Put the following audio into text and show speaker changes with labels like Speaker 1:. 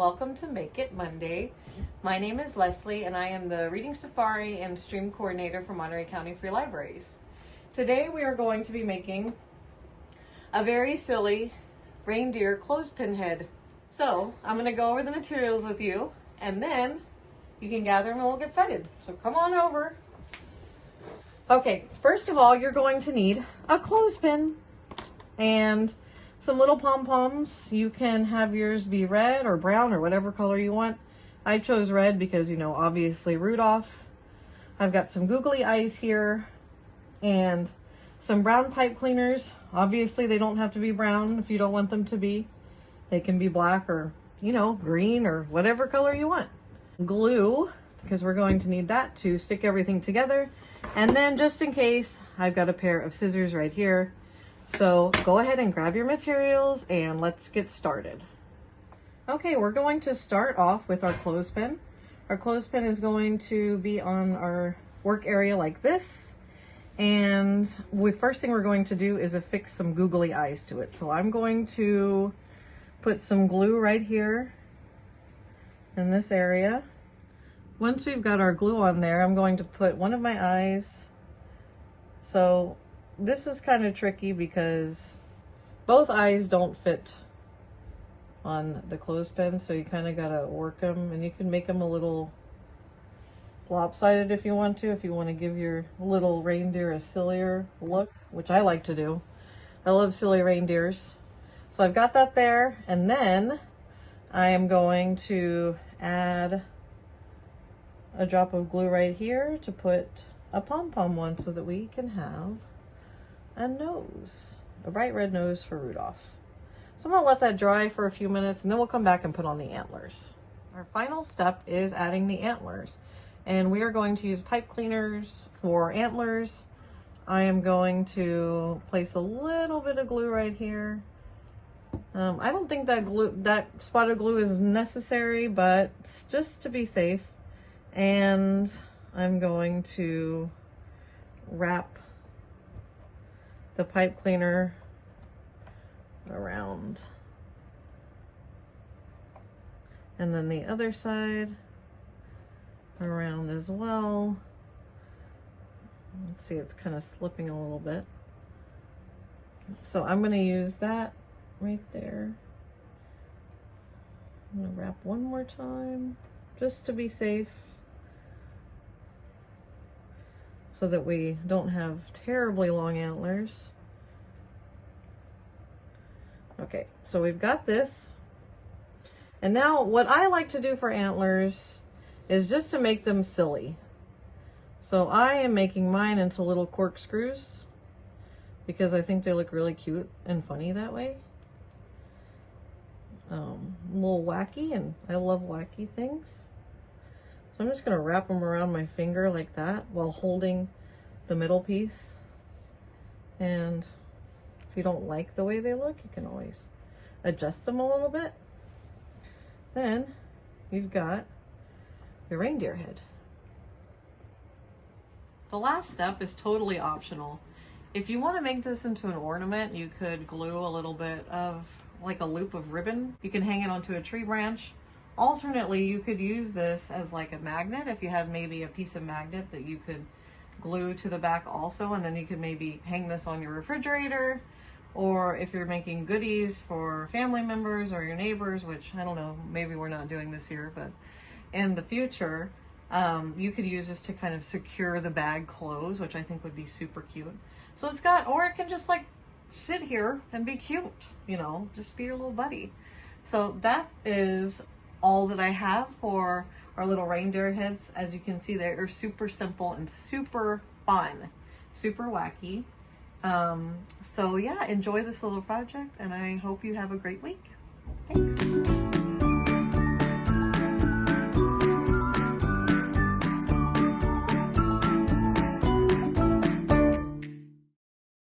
Speaker 1: welcome to Make It Monday. My name is Leslie and I am the Reading Safari and Stream Coordinator for Monterey County Free Libraries. Today we are going to be making a very silly reindeer clothespin head. So I'm going to go over the materials with you and then you can gather them and we'll get started. So come on over. Okay, first of all, you're going to need a clothespin and some little pom-poms. You can have yours be red or brown or whatever color you want. I chose red because, you know, obviously Rudolph. I've got some googly eyes here and some brown pipe cleaners. Obviously they don't have to be brown if you don't want them to be. They can be black or, you know, green or whatever color you want. Glue, because we're going to need that to stick everything together. And then just in case, I've got a pair of scissors right here. So go ahead and grab your materials and let's get started. Okay, we're going to start off with our clothespin. Our clothespin is going to be on our work area like this. And the first thing we're going to do is affix some googly eyes to it. So I'm going to put some glue right here in this area. Once we've got our glue on there, I'm going to put one of my eyes. So this is kind of tricky because both eyes don't fit on the clothespin, so you kind of gotta work them, and you can make them a little lopsided if you want to give your little reindeer a sillier look, which I like to do. I love silly reindeers. So I've got that there, and then I am going to add a drop of glue right here to put a pom-pom one so that we can have a nose, a bright red nose for Rudolph. So I'm gonna let that dry for a few minutes and then we'll come back and put on the antlers. Our final step is adding the antlers, and we are going to use pipe cleaners for antlers. I am going to place a little bit of glue right here. I don't think that spot of glue is necessary, but just to be safe. And I'm going to wrap the pipe cleaner around, and then the other side around as well. Let's see, it's kind of slipping a little bit. So I'm going to use that right there. I'm going to wrap one more time just to be safe, so that we don't have terribly long antlers. Okay, so we've got this. And now what I like to do for antlers is just to make them silly. So I am making mine into little corkscrews because I think they look really cute and funny that way. A little wacky, and I love wacky things. So I'm just going to wrap them around my finger like that while holding the middle piece. And if you don't like the way they look, you can always adjust them a little bit. Then you've got your reindeer head. The last step is totally optional. If you want to make this into an ornament, you could glue a little bit of like a loop of ribbon. You can hang it onto a tree branch. Alternately, you could use this as like a magnet if you had maybe a piece of magnet that you could glue to the back also, and then you could maybe hang this on your refrigerator, or if you're making goodies for family members or your neighbors, which I don't know, maybe we're not doing this here, but in the future, you could use this to kind of secure the bag closed, which I think would be super cute. So it's got, or it can just like sit here and be cute, you know, just be your little buddy. So that is all that I have for our little reindeer heads. As you can see, they are super simple and super fun, super wacky. So yeah, enjoy this little project and I hope you have a great week. Thanks.